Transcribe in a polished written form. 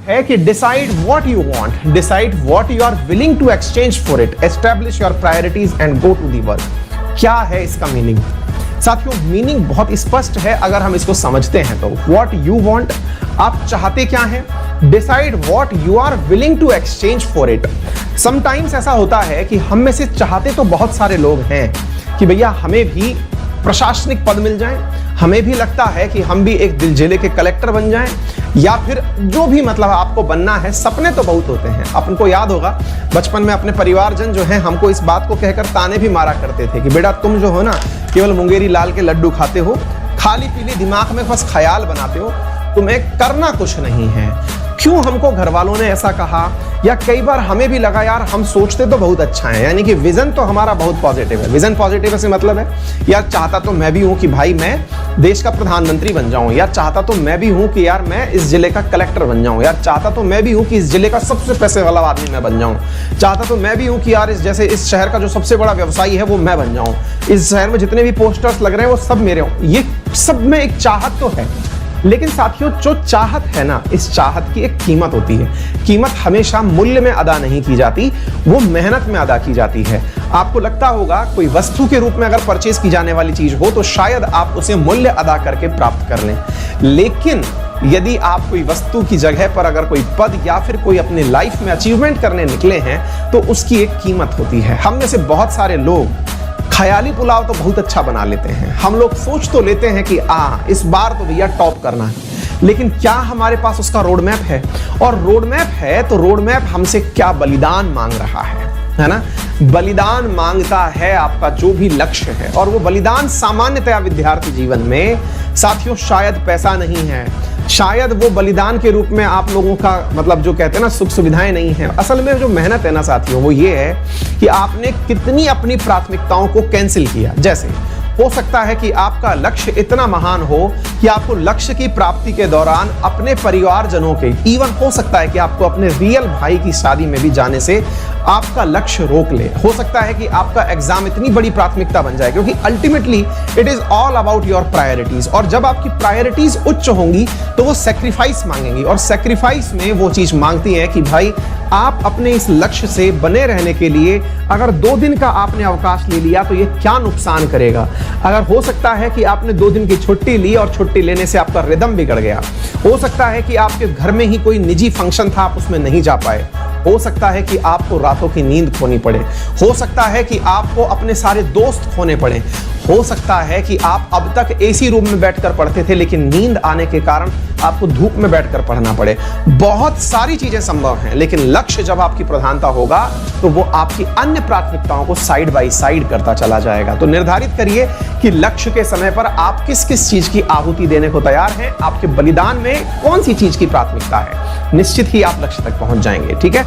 है कि decide what you want, decide what you are willing to exchange for it, establish your priorities and go to the work. क्या है इसका meaning? साथियों, meaning बहुत स्पष्ट है अगर हम इसको समझते हैं तो। व्हाट यू वांट, आप चाहते क्या हैं, decide what you are willing to exchange for it. Sometimes ऐसा होता है कि हम में से चाहते तो बहुत सारे लोग हैं कि भैया हमें भी प्रशासनिक पद मिल जाए, हमें भी लगता है कि हम भी एक जिले के कलेक्टर बन जाएं, या फिर जो भी मतलब आपको बनना है। सपने तो बहुत होते हैं। आपको याद होगा बचपन में अपने परिवारजन जो हैं हमको इस बात को कहकर ताने भी मारा करते थे कि बेटा तुम जो हो ना केवल मुंगेरी लाल के लड्डू खाते हो, खाली पीली दिमाग में बस ख्याल बनाते हो, तुम्हें करना कुछ नहीं है। क्यों हमको घर वालों ने ऐसा कहा, या कई बार हमें भी लगा यार हम सोचते तो बहुत अच्छा है, यानी कि विजन तो हमारा बहुत पॉजिटिव है। विजन पॉजिटिव से मतलब है यार चाहता तो मैं भी हूं कि भाई मैं देश का प्रधानमंत्री बन जाऊं, यार चाहता तो मैं भी हूं कि यार मैं इस जिले का कलेक्टर बन जाऊं, यार चाहता तो मैं भी हूं कि इस जिले का सबसे पैसे वाला आदमी मैं बन जाऊं, चाहता तो मैं भी हूं कि यार इस शहर का जो सबसे बड़ा व्यवसायी है वो मैं बन जाऊं, इस शहर में जितने भी पोस्टर्स लग रहे हैं वो सब मेरे हों। ये सब में एक चाहत तो है, लेकिन साथियों जो चाहत है ना, इस चाहत की एक कीमत होती है। कीमत हमेशा मूल्य में अदा नहीं की जाती, वो मेहनत में अदा की जाती है। आपको लगता होगा कोई वस्तु के रूप में अगर परचेज की जाने वाली चीज हो तो शायद आप उसे मूल्य अदा करके प्राप्त कर लें, लेकिन यदि आप कोई वस्तु की जगह पर अगर कोई पद या फिर कोई अपने लाइफ में अचीवमेंट करने निकले हैं तो उसकी एक कीमत होती है। हम में से बहुत सारे लोग ख्याली पुलाव तो बहुत अच्छा बना लेते हैं, हम लोग सोच तो लेते हैं कि इस बार तो भैया टॉप करना है, लेकिन क्या हमारे पास उसका रोड मैप है? और रोड मैप है तो रोड मैप हमसे क्या बलिदान मांग रहा है ना? बलिदान मांगता है आपका जो भी लक्ष्य है, और वो बलिदान सामान्यतया विद्यार्थी जीवन में साथियों शायद पैसा नहीं है, शायद वो बलिदान के रूप में आप लोगों का मतलब जो कहते हैं ना सुख सुविधाएं नहीं है। असल में जो मेहनत है ना साथियों वो ये है कि आपने कितनी अपनी प्राथमिकताओं को कैंसिल किया। जैसे हो सकता है कि आपका लक्ष्य इतना महान हो कि आपको लक्ष्य की प्राप्ति के दौरान अपने परिवारजनों के, इवन हो सकता है कि आपको अपने रियल भाई की शादी में भी जाने से आपका लक्ष्य रोक ले। हो सकता है कि आपका एग्जाम इतनी बड़ी प्राथमिकता बन जाए, क्योंकि ultimately it is all about your priorities, और जब आपकी प्रायोरिटीज उच्च होंगी तो वो सेक्रीफाइस मांगेंगी, और सेक्रीफाइस में वो चीज मांगती है कि भाई आप अपने इस लक्ष्य से बने रहने के लिए अगर 2 दिन का आपने अवकाश ले लिया तो ये क्या नुकसान करेगा। अगर हो सकता है कि आपने 2 दिन की छुट्टी ली और छुट्टी लेने से आपका रिदम बिगड़ गया, हो सकता है कि आपके घर में ही कोई निजी फंक्शन था आप उसमें नहीं जा पाए, हो सकता है कि आपको रातों की नींद खोनी पड़े, हो सकता है कि आपको अपने सारे दोस्त खोने पड़े, हो सकता है कि आप अब तक एसी रूम में बैठकर पढ़ते थे लेकिन नींद आने के कारण आपको धूप में बैठकर पढ़ना पड़े। बहुत सारी चीजें संभव हैं, लेकिन लक्ष्य जब आपकी प्रधानता होगा तो वो आपकी अन्य प्राथमिकताओं को साइड बाय साइड करता चला जाएगा। तो निर्धारित करिए कि लक्ष्य के समय पर आप किस किस चीज की आहुति देने को तैयार हैं, आपके बलिदान में कौन सी चीज की प्राथमिकता है। निश्चित ही आप लक्ष्य तक पहुंच जाएंगे। ठीक है।